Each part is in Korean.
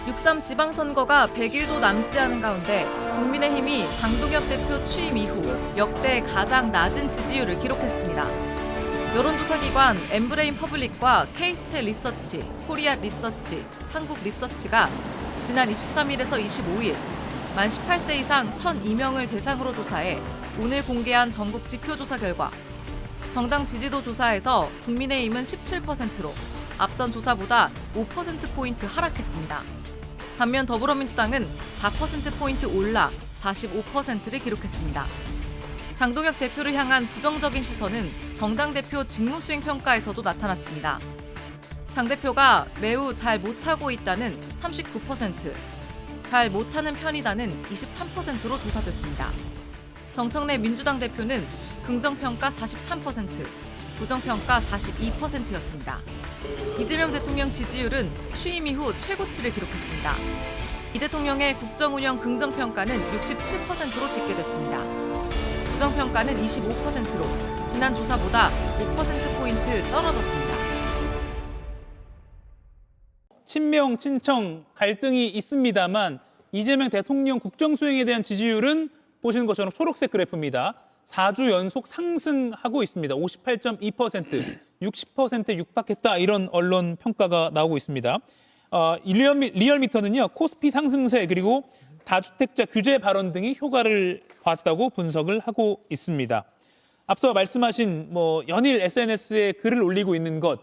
6.3 지방선거가 100일도 남지 않은 가운데 국민의힘이 장동혁 대표 취임 이후 역대 가장 낮은 지지율을 기록했습니다. 여론조사 기관 엠브레인 퍼블릭과 K스탯 리서치, 코리아 리서치, 한국 리서치가 지난 23일에서 25일 만 18세 이상 1,002명을 대상으로 조사해 오늘 공개한 전국 지표조사 결과 정당 지지도 조사에서 국민의힘은 17%로 앞선 조사보다 5%포인트 하락했습니다. 반면 더불어민주당은 4%포인트 올라 45%를 기록했습니다. 장동혁 대표를 향한 부정적인 시선은 정당 대표 직무수행 평가에서도 나타났습니다. 장 대표가 매우 잘 못하고 있다는 39%, 잘 못하는 편이다는 23%로 조사됐습니다. 정청래 민주당 대표는 긍정평가 43%, 부정평가 42%였습니다. 이재명 대통령 지지율은 취임 이후 최고치를 기록했습니다. 이 대통령의 국정운영 긍정평가는 67%로 집계됐습니다. 부정평가는 25%로 지난 조사보다 5%포인트 떨어졌습니다. 친명, 친청 갈등이 있습니다만 이재명 대통령 국정수행에 대한 지지율은 보시는 것처럼 초록색 그래프입니다. 4주 연속 상승하고 있습니다. 58.2%, 60%에 육박했다 이런 언론 평가가 나오고 있습니다. 리얼미터는요, 코스피 상승세 그리고 다주택자 규제 발언 등이 효과를 봤다고 분석을 하고 있습니다. 앞서 말씀하신 연일 SNS에 글을 올리고 있는 것,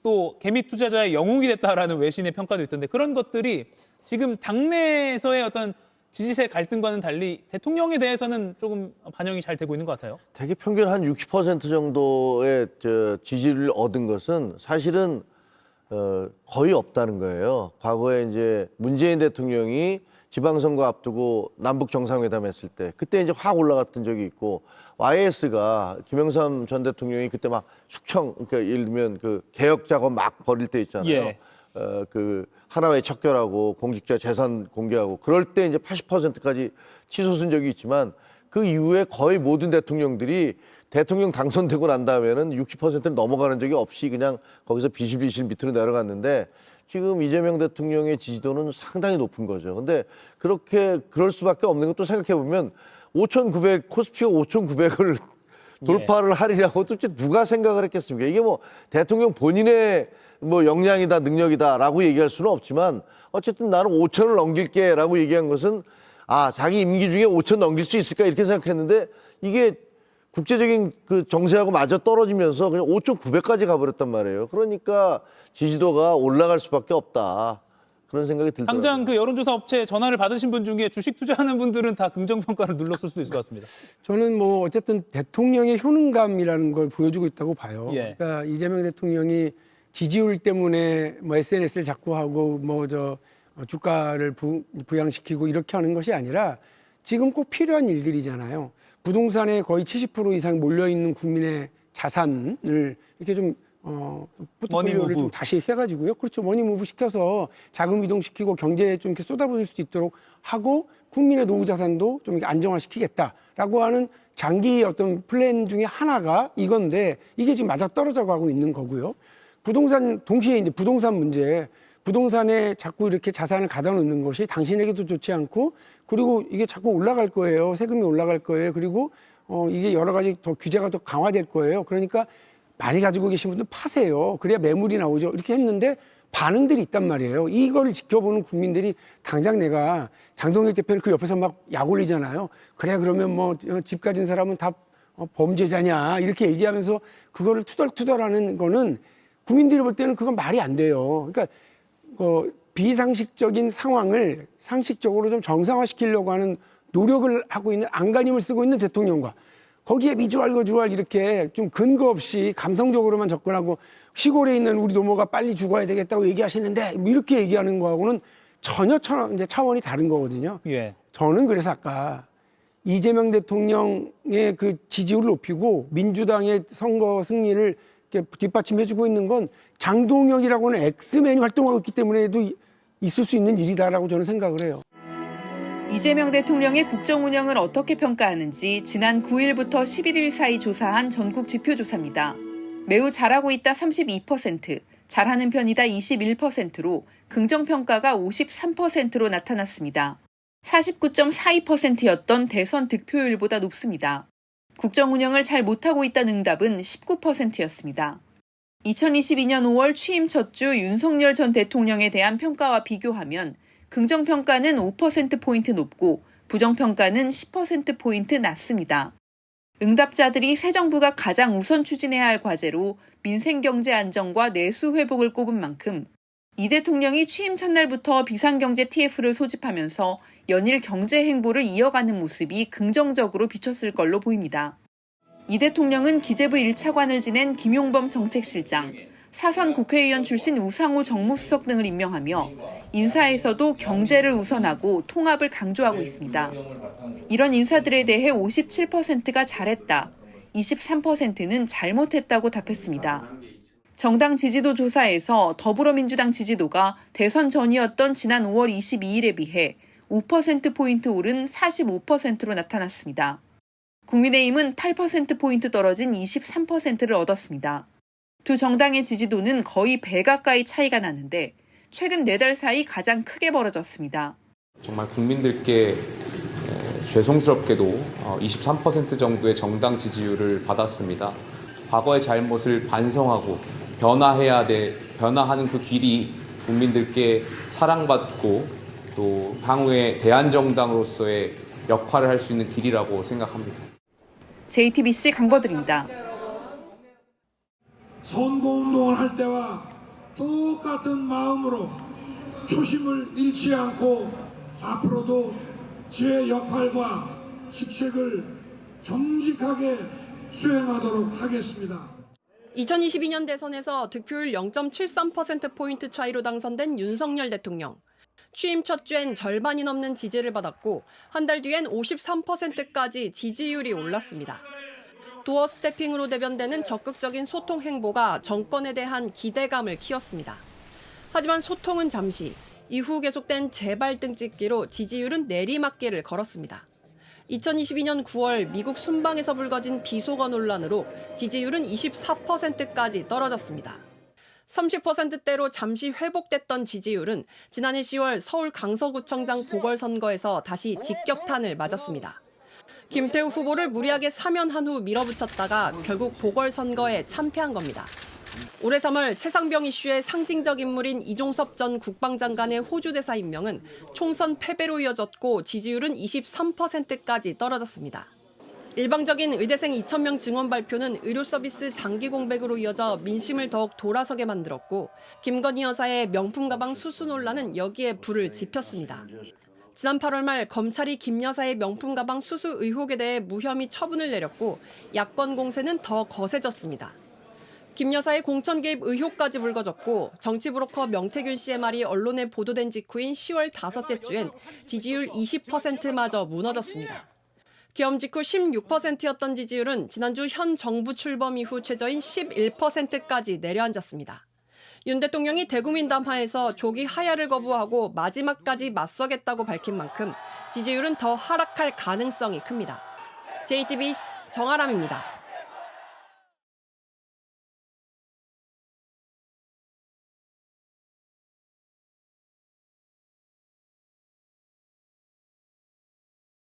또 개미 투자자의 영웅이 됐다라는 외신의 평가도 있던데 그런 것들이 지금 당내에서의 어떤 지지세 갈등과는 달리 대통령에 대해서는 조금 반영이 잘 되고 있는 것 같아요. 대개 평균 한 60% 정도의 지지를 얻은 것은 사실은 거의 없다는 거예요. 과거에 이제 문재인 대통령이 지방선거 앞두고 남북 정상회담 했을 때 그때 이제 확 올라갔던 적이 있고 YS가 김영삼 전 대통령이 그때 막 숙청, 그러니까 예를 들면 그 개혁 작업 막 벌일 때 있잖아요. 예. 그 하나회 척결하고 공직자 재산 공개하고 그럴 때 이제 80%까지 치솟은 적이 있지만 그 이후에 거의 모든 대통령들이 대통령 당선되고 난 다음에는 60%를 넘어가는 적이 없이 그냥 거기서 비실비실 밑으로 내려갔는데 지금 이재명 대통령의 지지도는 상당히 높은 거죠. 근데 그럴 수밖에 없는 것도 생각해 보면 5,900 코스피가 5,900을 돌파를 하리라고 도대체 누가 생각을 했겠습니까? 이게 대통령 본인의 역량이다, 능력이다라고 얘기할 수는 없지만 어쨌든 나는 5,000을 넘길게라고 얘기한 것은 자기 임기 중에 5,000 넘길 수 있을까 이렇게 생각했는데 이게 국제적인 그 정세하고 맞아 떨어지면서 그냥 5,900까지 가버렸단 말이에요. 그러니까 지지도가 올라갈 수밖에 없다. 그런 생각이 들더라고요. 당장 그 여론조사 업체 전화를 받으신 분 중에 주식 투자하는 분들은 다 긍정평가를 눌렀을 수도 있을 것 같습니다. 저는 어쨌든 대통령의 효능감이라는 걸 보여주고 있다고 봐요. 예. 그러니까 이재명 대통령이 지지율 때문에 SNS를 자꾸 하고 주가를 부양시키고 이렇게 하는 것이 아니라 지금 꼭 필요한 일들이잖아요. 부동산에 거의 70% 이상 몰려있는 국민의 자산을 이렇게 좀 포트폴리오를 좀 다시 해가지고요. 그렇죠. 머니무브 시켜서 자금 이동시키고 경제에 좀 이렇게 쏟아부을 수 있도록 하고 국민의 노후 자산도 좀 이렇게 안정화시키겠다라고 하는 장기 어떤 플랜 중에 하나가 이건데 이게 지금 맞아 떨어져 가고 있는 거고요. 동시에 이제 부동산 문제, 부동산에 자꾸 이렇게 자산을 가다 놓는 것이 당신에게도 좋지 않고 그리고 이게 자꾸 올라갈 거예요. 세금이 올라갈 거예요. 그리고 이게 여러 가지 더 규제가 더 강화될 거예요. 그러니까 많이 가지고 계신 분들 파세요. 그래야 매물이 나오죠. 이렇게 했는데 반응들이 있단 말이에요. 이걸 지켜보는 국민들이 당장 내가 장동혁 대표를 그 옆에서 막 약 올리잖아요. 그래 그러면 집 가진 사람은 다 범죄자냐 이렇게 얘기하면서 그거를 투덜투덜하는 거는 국민들이 볼 때는 그건 말이 안 돼요. 그러니까 비상식적인 상황을 상식적으로 좀 정상화시키려고 하는 노력을 하고 있는 안간힘을 쓰고 있는 대통령과 거기에 미주알 거주알 이렇게 좀 근거 없이 감성적으로만 접근하고 시골에 있는 우리 노모가 빨리 죽어야 되겠다고 얘기하시는데 이렇게 얘기하는 거하고는 전혀 이제 차원이 다른 거거든요. 예. 저는 그래서 아까 이재명 대통령의 그 지지율을 높이고 민주당의 선거 승리를 이렇게 뒷받침해주고 있는 건 장동혁이라고 하는 엑스맨이 활동하고 있기 때문에도 있을 수 있는 일이다라고 저는 생각을 해요. 이재명 대통령의 국정 운영을 어떻게 평가하는지 지난 9일부터 11일 사이 조사한 전국 지표조사입니다. 매우 잘하고 있다 32%, 잘하는 편이다 21%로 긍정평가가 53%로 나타났습니다. 49.42%였던 대선 득표율보다 높습니다. 국정 운영을 잘 못하고 있다는 응답은 19%였습니다. 2022년 5월 취임 첫 주 윤석열 전 대통령에 대한 평가와 비교하면 긍정평가는 5%포인트 높고 부정평가는 10%포인트 낮습니다. 응답자들이 새 정부가 가장 우선 추진해야 할 과제로 민생경제 안정과 내수 회복을 꼽은 만큼 이 대통령이 취임 첫날부터 비상경제 TF를 소집하면서 연일 경제 행보를 이어가는 모습이 긍정적으로 비쳤을 걸로 보입니다. 이 대통령은 기재부 1차관을 지낸 김용범 정책실장, 사선 국회의원 출신 우상호 정무수석 등을 임명하며 인사에서도 경제를 우선하고 통합을 강조하고 있습니다. 이런 인사들에 대해 57%가 잘했다, 23%는 잘못했다고 답했습니다. 정당 지지도 조사에서 더불어민주당 지지도가 대선 전이었던 지난 5월 22일에 비해 5%포인트 오른 45%로 나타났습니다. 국민의힘은 8%포인트 떨어진 23%를 얻었습니다. 두 정당의 지지도는 거의 배 가까이 차이가 나는데 최근 4달 사이 가장 크게 벌어졌습니다. 정말 국민들께 죄송스럽게도 23% 정도의 정당 지지율을 받았습니다. 과거의 잘못을 반성하고 변화하는 그 길이 국민들께 사랑받고 또 향후에 대한정당으로서의 역할을 할 수 있는 길이라고 생각합니다. JTBC 강버들입니다. 선거운동을 할 때와 똑같은 마음으로 초심을 잃지 않고 앞으로도 제 역할과 직책을 정직하게 수행하도록 하겠습니다. 2022년 대선에서 득표율 0.73%포인트 차이로 당선된 윤석열 대통령. 취임 첫 주엔 절반이 넘는 지지를 받았고 한 달 뒤엔 53%까지 지지율이 올랐습니다. 도어 스태핑으로 대변되는 적극적인 소통 행보가 정권에 대한 기대감을 키웠습니다. 하지만 소통은 잠시, 이후 계속된 재발등 찍기로 지지율은 내리막길을 걸었습니다. 2022년 9월 미국 순방에서 불거진 비속어 논란으로 지지율은 24%까지 떨어졌습니다. 30%대로 잠시 회복됐던 지지율은 지난해 10월 서울 강서구청장 보궐선거에서 다시 직격탄을 맞았습니다. 김태우 후보를 무리하게 사면한 후 밀어붙였다가 결국 보궐선거에 참패한 겁니다. 올해 3월 최상병 이슈의 상징적 인물인 이종섭 전 국방장관의 호주 대사 임명은 총선 패배로 이어졌고 지지율은 23%까지 떨어졌습니다. 일방적인 의대생 2,000명 증원 발표는 의료 서비스 장기 공백으로 이어져 민심을 더욱 돌아서게 만들었고 김건희 여사의 명품 가방 수수 논란은 여기에 불을 지폈습니다. 지난 8월 말 검찰이 김 여사의 명품 가방 수수 의혹에 대해 무혐의 처분을 내렸고 야권 공세는 더 거세졌습니다. 김 여사의 공천 개입 의혹까지 불거졌고 정치 브로커 명태균 씨의 말이 언론에 보도된 직후인 10월 5째 주엔 지지율 20%마저 무너졌습니다. 계엄 직후 16%였던 지지율은 지난주 현 정부 출범 이후 최저인 11%까지 내려앉았습니다. 윤 대통령이 대국민 담화에서 조기 하야를 거부하고 마지막까지 맞서겠다고 밝힌 만큼 지지율은 더 하락할 가능성이 큽니다. JTBC 정아람입니다.